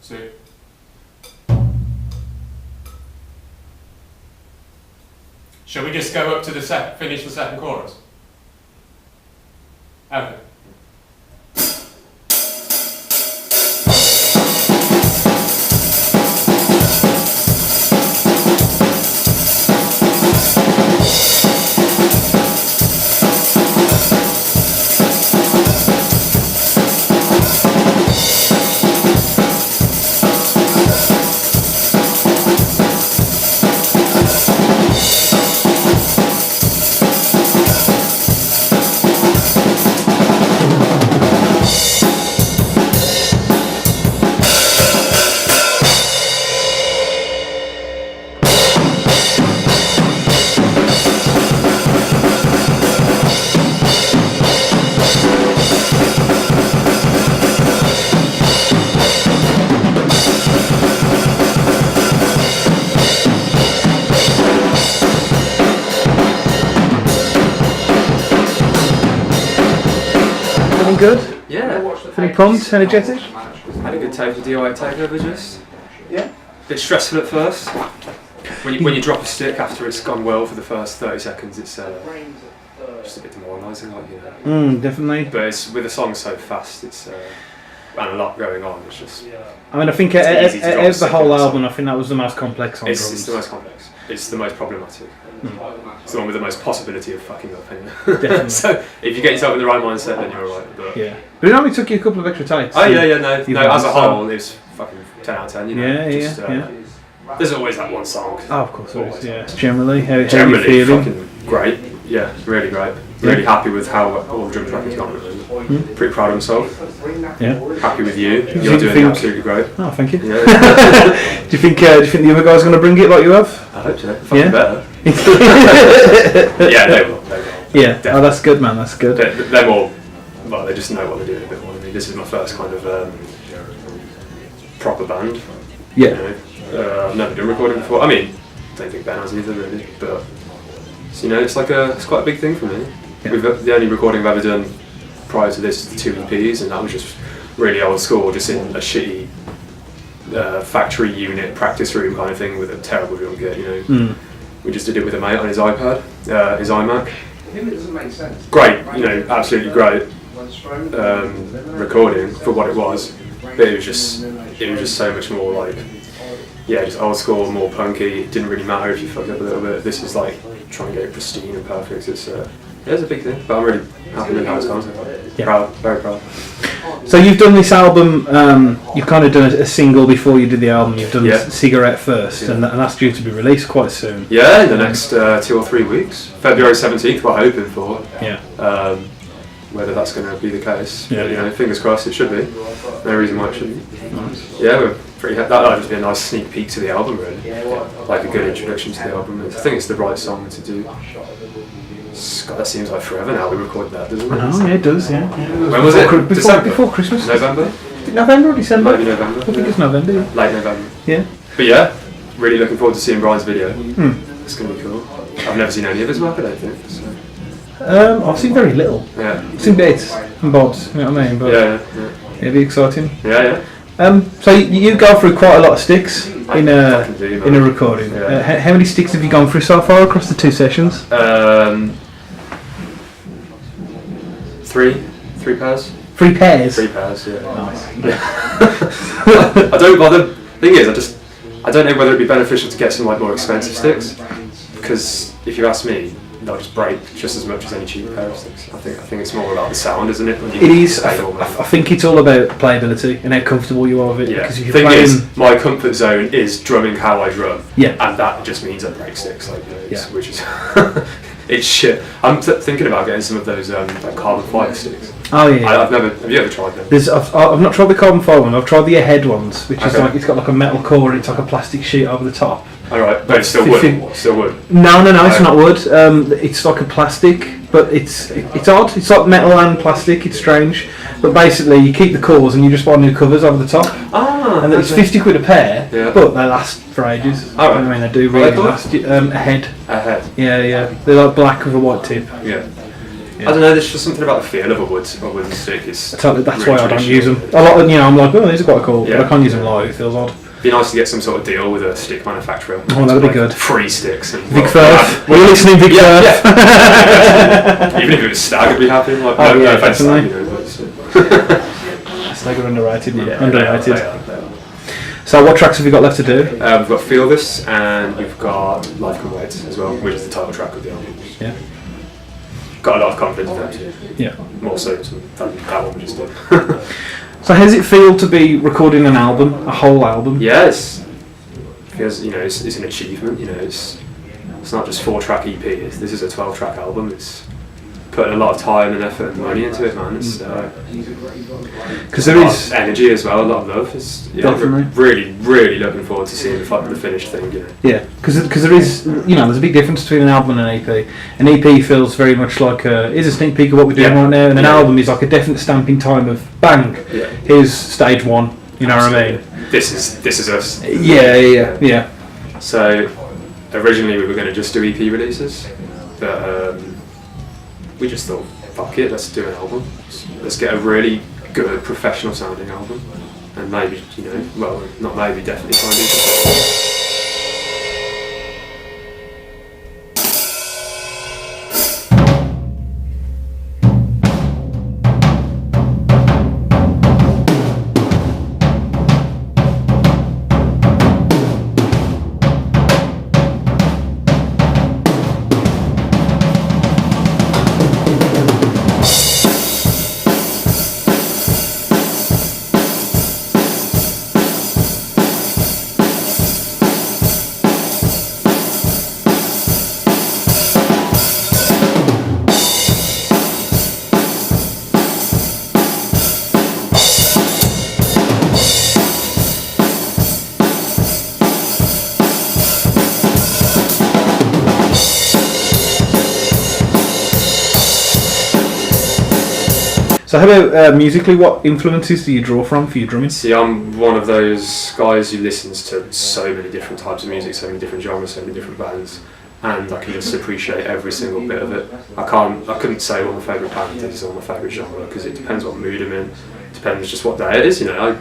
See. Shall we just go up to the finish the second chorus? Okay. Good? Yeah. Feeling pumped, energetic? Had a good take for DIY takeover just. Yeah. Bit stressful at first. When you drop a stick after it's gone well for the first 30 seconds, it's just a bit demoralising, like, you know. Definitely. But it's, with a song so fast, it's and a lot going on. It's just. I mean, I think as the whole album, I think that was the most complex on drums. It's the most complex. It's the most problematic. It's the one with the most possibility of fucking up. Definitely. So if you get yourself in the right mindset, then you're alright. But it only took you a couple of extra takes. Oh yeah, no. As a whole, it's fucking 10 out of 10. You know. Yeah. There's always that one song. Oh, of course there is. Yeah. Generally, how are you Generally, feeling? fucking great. Yeah, really great. Really happy with how all the drum track has gone. Pretty proud of myself. Yeah. Happy with you. You're doing absolutely great. Oh, thank you. Yeah. do you think the other guys are going to bring it like you have? I hope so. Fucking better. Yeah, they will. Yeah. Definitely. Oh, that's good, man. That's good. They're more. Well, they just know what they're doing a bit more than me. This is my first kind of proper band. Yeah. You know? I've never done recording before. I mean, I don't think Ben has either, really. But so, you know, it's quite a big thing for me. Yeah. The only recording I've ever done prior to this is the 2 EPs, and that was just really old school, just in a shitty factory unit practice room kind of thing with a terrible drum kit. You know, we just did it with a mate on his iPad, his iMac. Great, you know, absolutely great recording for what it was, but it was just so much more like, yeah, just old school, more punky. It didn't really matter if you fucked up a little bit. This is like trying to get it pristine and perfect. It's a big thing, but I'm really happy with how it's gone so far. Yeah. Proud, very proud. So you've done this album, you've kind of done a single before you did the album. You've done Cigarette first, and that's due to be released quite soon. Yeah, in the next 2 or 3 weeks. February 17th, we're hoping for. Yeah. Whether that's going to be the case, Yeah. You know, fingers crossed it should be. No reason why it shouldn't. Nice. Yeah, we're pretty. That'll just be a nice sneak peek to the album, really. Like a good introduction to the album. I think it's the right song to do. God, that seems like forever now. We recorded that, doesn't it? Oh, yeah, it does. Yeah. When was it? Before Christmas. November. November or December? Maybe November. I think it's November. Yeah. Late November. Yeah. But yeah, really looking forward to seeing Brian's video. It's going to be cool. I've never seen any of his work, I don't think. So. I've seen very little. Yeah. I've seen bits and bobs, you know what I mean? But Yeah. it'll be exciting. Yeah. So you go through quite a lot of sticks in a recording. Yeah. How many sticks have you gone through so far across the 2 sessions? 3 pairs. 3 pairs? 3 pairs, yeah. Nice. Yeah. I don't bother. Thing is, I don't know whether it'd be beneficial to get some like more expensive sticks, because if you ask me, they'll just break just as much as any cheap pair of sticks. I think it's more about the sound, isn't it? It is. I think it's all about playability and how comfortable you are with it. Yeah. Because if The you're thing playing, is, my comfort zone is drumming how I drum. Yeah. And that just means I break sticks, like, you know, which is it's shit. I'm thinking about getting some of those like carbon fiber sticks. Oh yeah. Have you ever tried them? I've not tried the carbon fibre one. I've tried the Ahead ones, which is like it's got like a metal core and it's like a plastic sheet over the top. Alright, but it's still wood. Still wood. No, it's not wood. It's like a plastic, but it's odd. It's like metal and plastic. It's strange, but basically you keep the cores and you just buy new covers over the top. And it's 50 quid a pair, but they last for ages. Right. I mean, they do really last. Ahead. Ahead. Yeah. They're like black with a white tip. Yeah. I don't know. There's just something about the feel of a wooden stick. It's Totally, that's really why I don't use them. traditional. A lot, I'm like, oh, these are quite cool, Yeah. but I can't use them live. It feels odd. It'd be nice to get some sort of deal with a stick manufacturer. Oh, that'd be Like good. Free sticks and Vic Firth. Were you listening, Vic Firth? Yeah. Even if it was Stag, I'd be happy. Like, Oh, no yeah, offense to definitely. Stag, Stag are underrated, man. Yeah, Underrated. they are. So, what tracks have you got left to do? We've got Feel This and we've got Life Can Wait as well, which is the title track of the album. Yeah. Got a lot of confidence in that too. Yeah. More so than that one we just did. So, how does it feel to be recording an album, a whole album? Yes. Because it's an achievement. It's not just 4-track EP. This is a 12-track album. It's putting a lot of time and effort and money into it, man. It's Because there is energy as well, a lot of love. Definitely. Really, really looking forward to seeing the finished thing. Yeah, because there is, there's a big difference between an album and an EP. An EP feels very much like is a sneak peek of what we're doing right now, and an album is like a definite stamping time of bang. Yeah. Here's stage one. You know what I mean? This is us. Yeah. So originally we were going to just do EP releases, but we just thought, fuck it, let's do an album. Let's get a really good professional sounding album, and maybe not maybe, definitely try and do something. So how about musically, what influences do you draw from for your drumming? See, I'm one of those guys who listens to so many different types of music, so many different genres, so many different bands, and I can just appreciate every single bit of it. I couldn't say what my favourite band is or my favourite genre, because it depends what mood I'm in. It depends just what day it is. I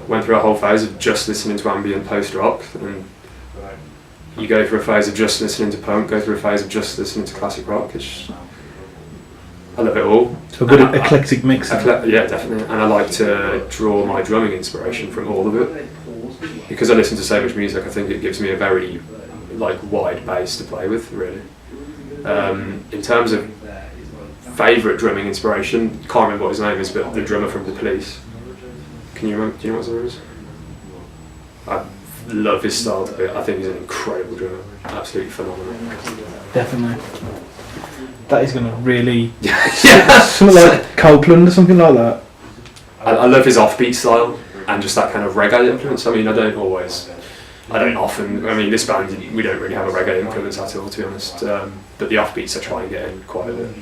went through a whole phase of just listening to ambient post rock, and you go through a phase of just listening to punk, go through a phase of just listening to classic rock. I love it all. So a good eclectic mix. Yeah, definitely. And I like to draw my drumming inspiration from all of it. Because I listen to so much music, I think it gives me a very wide base to play with, really. In terms of favourite drumming inspiration, can't remember what his name is, but the drummer from The Police. Can you remember? Do you know what his name is? I love his style. I think he's an incredible drummer. Absolutely phenomenal. Definitely. That is going to really... Yeah. Something like Copeland or something like that. I love his offbeat style and just that kind of reggae influence. I mean, I don't often... I mean, this band, we don't really have a reggae influence at all, to be honest. But the offbeats I try and get in quite a bit.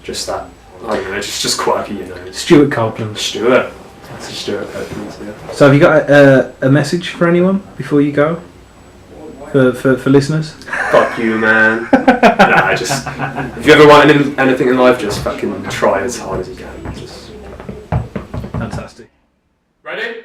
Just that, I don't know, it's just quirky, Stuart Copeland. Stuart Copeland, yeah. So have you got a message for anyone before you go? For listeners? Fuck you, man. Nah, just... If you ever want anything in life, just fucking try as hard as you can. Just... Fantastic. Ready?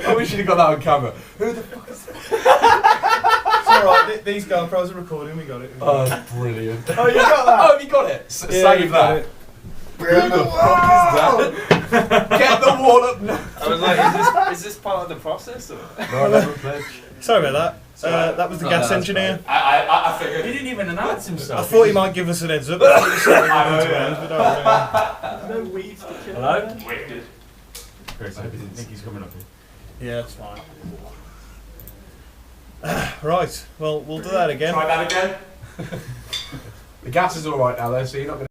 I wish you'd have got that on camera. Who the fuck is alright, these GoPros are recording, we got it. Oh, brilliant. Oh, you got that? Oh, have you got it? Save that. Who the fuck is that? Get the wall up now. I was like, is this part of the process? Or? No, never pledge. Sorry about that. That was the gas engineer. I figured. He didn't even announce himself. I thought he might give us an heads up. No weeds to kill. Hello? Wicked. Chris, I think he's coming up here. Yeah, that's fine. Right, well, we'll do that again. Try that again. The gas is alright now, though, so you're not going to.